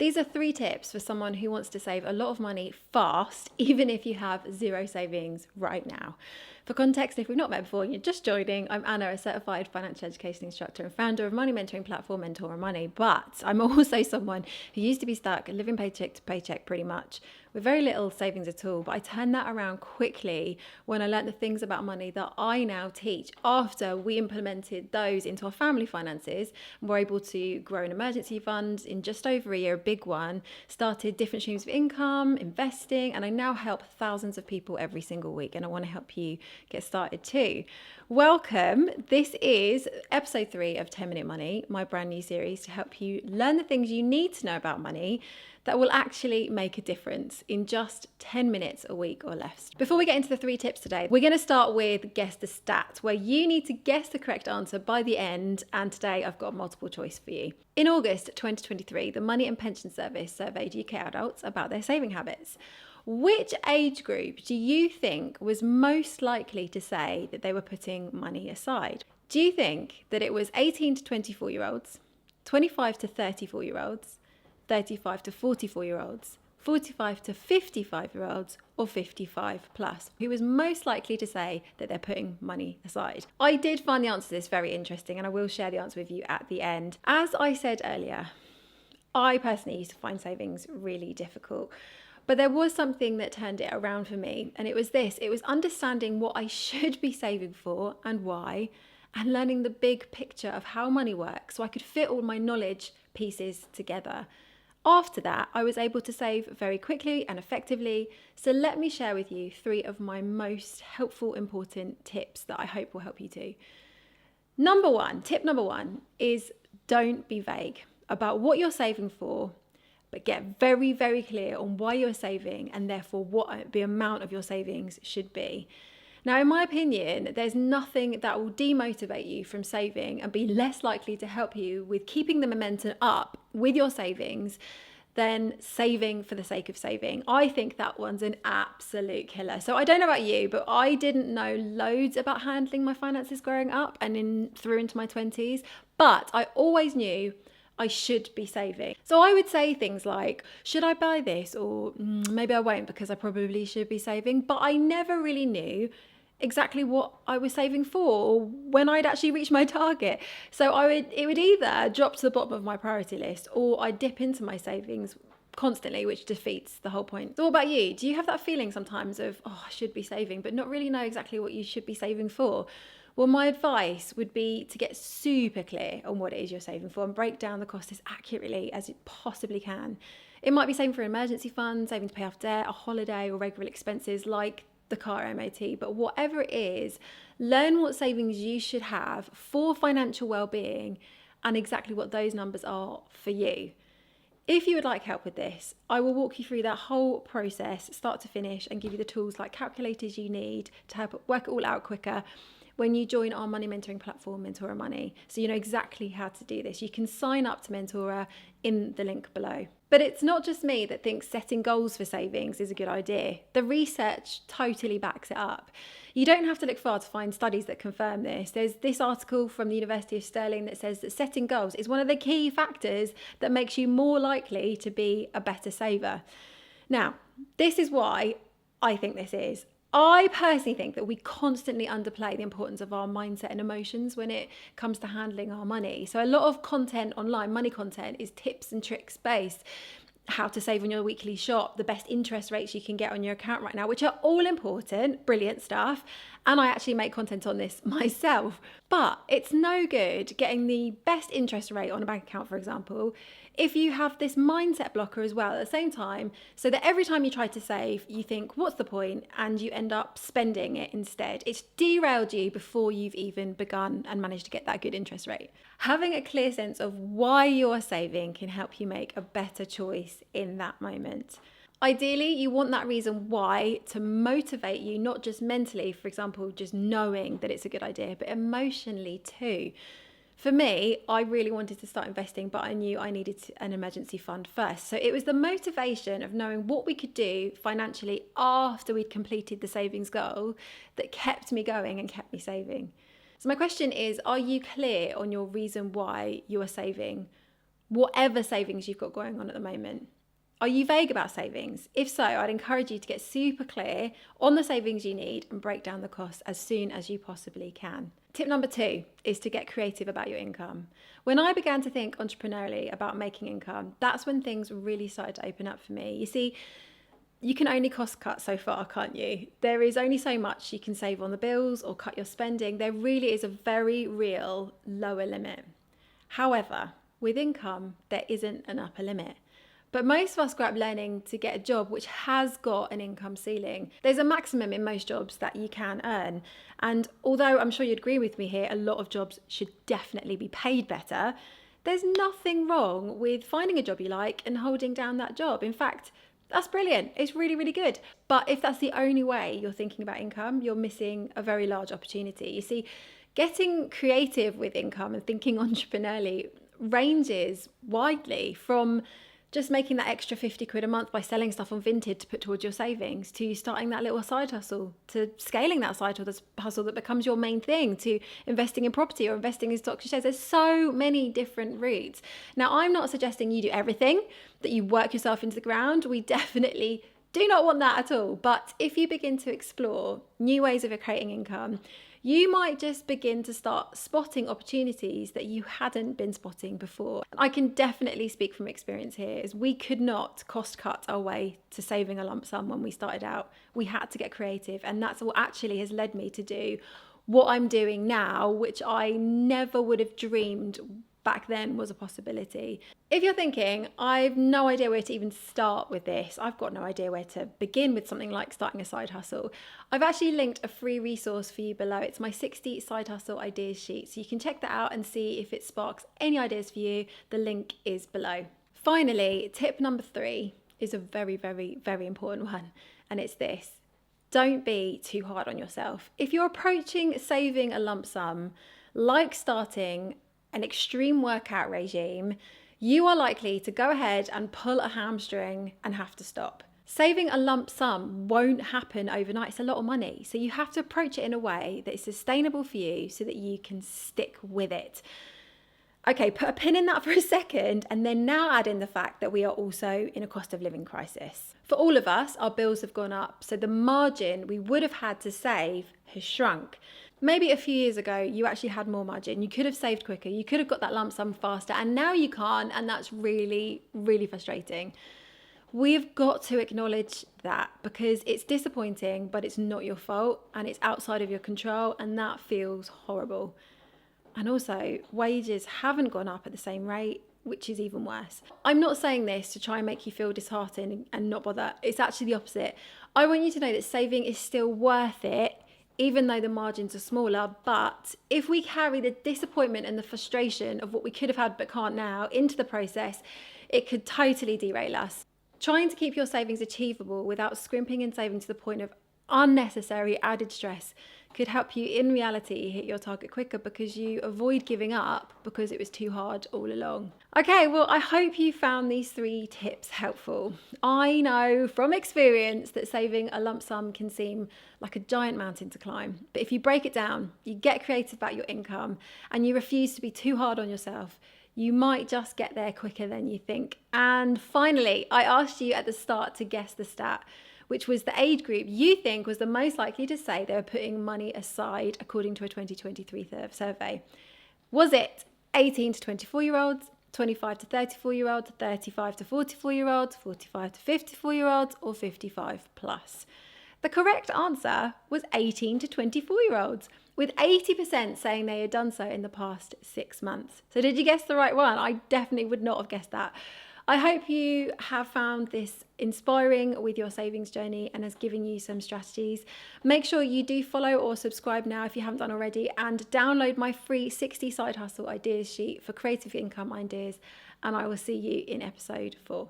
These are 3 tips for someone who wants to save a lot of money fast, even if you have zero savings right now. For context, if we've not met before and you're just joining, I'm Anna, a certified financial education instructor and founder of money mentoring platform Mentora Money. But I'm also someone who used to be stuck living paycheck to paycheck pretty much with very little savings at all. But I turned that around quickly when I learned the things about money that I now teach after we implemented those into our family finances and were able to grow an emergency fund in just over a year, a big one, started different streams of income, investing, and I now help thousands of people every single week. And I want to help you get started too. Welcome. This is episode 3 of 10 Minute Money, my brand new series to help you learn the things you need to know about money that will actually make a difference in just 10 minutes a week or less. Before we get into the 3 tips today, we're going to start with Guess the Stat, where you need to guess the correct answer by the end. And today I've got a multiple choice for you. In August 2023, the Money and Pension Service surveyed UK adults about their saving habits. Which age group do you think was most likely to say that they were putting money aside? Do you think that it was 18 to 24-year-olds, 25 to 34-year-olds, 35 to 44-year-olds, 45 to 55-year-olds, or 55 plus? Who was most likely to say that they're putting money aside? I did find the answer to this very interesting, and I will share the answer with you at the end. As I said earlier, I personally used to find savings really difficult. But there was something that turned it around for me, and it was this. It was understanding what I should be saving for and why, and learning the big picture of how money works so I could fit all my knowledge pieces together. After that, I was able to save very quickly and effectively. So let me share with you 3 of my most helpful, important tips that I hope will help you too. Tip number one is don't be vague about what you're saving for, but get very, very clear on why you're saving and therefore what the amount of your savings should be. Now, in my opinion, there's nothing that will demotivate you from saving and be less likely to help you with keeping the momentum up with your savings than saving for the sake of saving. I think that one's an absolute killer. So I don't know about you, but I didn't know loads about handling my finances growing up and through into my 20s, but I always knew I should be saving. So I would say things like, should I buy this? Or maybe I won't because I probably should be saving. But I never really knew exactly what I was saving for or when I'd actually reach my target. So it would either drop to the bottom of my priority list or I'd dip into my savings constantly, which defeats the whole point. So what about you? Do you have that feeling sometimes of, I should be saving, but not really know exactly what you should be saving for? Well, my advice would be to get super clear on what it is you're saving for and break down the cost as accurately as you possibly can. It might be saving for an emergency fund, saving to pay off debt, a holiday, or regular expenses like the car MOT. But whatever it is, learn what savings you should have for financial well-being and exactly what those numbers are for you. If you would like help with this, I will walk you through that whole process, start to finish, and give you the tools like calculators you need to help work it all out quicker when you join our money mentoring platform, Mentora Money. So you know exactly how to do this. You can sign up to Mentora in the link below. But it's not just me that thinks setting goals for savings is a good idea. The research totally backs it up. You don't have to look far to find studies that confirm this. There's this article from the University of Stirling that says that setting goals is one of the key factors that makes you more likely to be a better saver. Now, this is why I think this is. I personally think that we constantly underplay the importance of our mindset and emotions when it comes to handling our money. So a lot of content online, money content, is tips and tricks based. How to save on your weekly shop, the best interest rates you can get on your account right now, which are all important, brilliant stuff. And I actually make content on this myself. But it's no good getting the best interest rate on a bank account, for example, if you have this mindset blocker as well at the same time, so that every time you try to save, you think, what's the point? And you end up spending it instead. It's derailed you before you've even begun and managed to get that good interest rate. Having a clear sense of why you're saving can help you make a better choice in that moment. Ideally, you want that reason why to motivate you, not just mentally, for example, just knowing that it's a good idea, but emotionally too. For me, I really wanted to start investing, but I knew I needed an emergency fund first. So it was the motivation of knowing what we could do financially after we'd completed the savings goal that kept me going and kept me saving. So my question is, are you clear on your reason why you are saving? whatever savings you've got going on at the moment. Are you vague about savings? If so, I'd encourage you to get super clear on the savings you need and break down the costs as soon as you possibly can. Tip number 2 is to get creative about your income. When I began to think entrepreneurially about making income, that's when things really started to open up for me. You see, you can only cost cut so far, can't you? There is only so much you can save on the bills or cut your spending. There really is a very real lower limit. However, with income, there isn't an upper limit. But most of us grow up learning to get a job which has got an income ceiling. There's a maximum in most jobs that you can earn. And although I'm sure you'd agree with me here, a lot of jobs should definitely be paid better, there's nothing wrong with finding a job you like and holding down that job. In fact, that's brilliant. It's really, really good. But if that's the only way you're thinking about income, you're missing a very large opportunity. You see, getting creative with income and thinking entrepreneurially ranges widely from just making that extra 50 quid a month by selling stuff on Vinted to put towards your savings, to starting that little side hustle, to scaling that side hustle that becomes your main thing, to investing in property or investing in stocks and shares. There's so many different routes. Now, I'm not suggesting you do everything, that you work yourself into the ground. We definitely do not want that at all. But if you begin to explore new ways of creating income, you might just begin to start spotting opportunities that you hadn't been spotting before. I can definitely speak from experience here, as we could not cost cut our way to saving a lump sum when we started out. We had to get creative, and that's what actually has led me to do what I'm doing now, which I never would have dreamed back then was a possibility. If you're thinking, I've no idea where to even start with this, I've got no idea where to begin with something like starting a side hustle, I've actually linked a free resource for you below. It's my 60 side hustle ideas sheet. So you can check that out and see if it sparks any ideas for you. The link is below. Finally, tip number 3 is a very, very, very important one. And it's this: don't be too hard on yourself. If you're approaching saving a lump sum, like starting an extreme workout regime, you are likely to go ahead and pull a hamstring and have to stop. Saving a lump sum won't happen overnight. It's a lot of money. So you have to approach it in a way that is sustainable for you so that you can stick with it. Okay, put a pin in that for a second, and then now add in the fact that we are also in a cost of living crisis. For all of us, our bills have gone up, so the margin we would have had to save has shrunk. Maybe a few years ago, you actually had more margin. You could have saved quicker. You could have got that lump sum faster, and now you can't, and that's really, really frustrating. We've got to acknowledge that, because it's disappointing, but it's not your fault, and it's outside of your control, and that feels horrible. And also, wages haven't gone up at the same rate, which is even worse. I'm not saying this to try and make you feel disheartened and not bother. It's actually the opposite. I want you to know that saving is still worth it, even though the margins are smaller. But if we carry the disappointment and the frustration of what we could have had but can't now into the process, it could totally derail us. Trying to keep your savings achievable without scrimping and saving to the point of unnecessary added stress could help you in reality hit your target quicker, because you avoid giving up because it was too hard all along. Okay, well, I hope you found these 3 tips helpful. I know from experience that saving a lump sum can seem like a giant mountain to climb, but if you break it down, you get creative about your income, and you refuse to be too hard on yourself, you might just get there quicker than you think. And finally, I asked you at the start to guess the stat, which was the age group you think was the most likely to say they were putting money aside according to a 2023 survey. Was it 18 to 24-year-olds, 25 to 34-year-olds, 35 to 44-year-olds, 45 to 54-year-olds, or 55 plus? The correct answer was 18 to 24-year-olds, with 80% saying they had done so in the past 6 months. So did you guess the right one? I definitely would not have guessed that. I hope you have found this inspiring with your savings journey and has given you some strategies. Make sure you do follow or subscribe now if you haven't done already, and download my free 60 side hustle ideas sheet for creative income ideas, and I will see you in episode 4.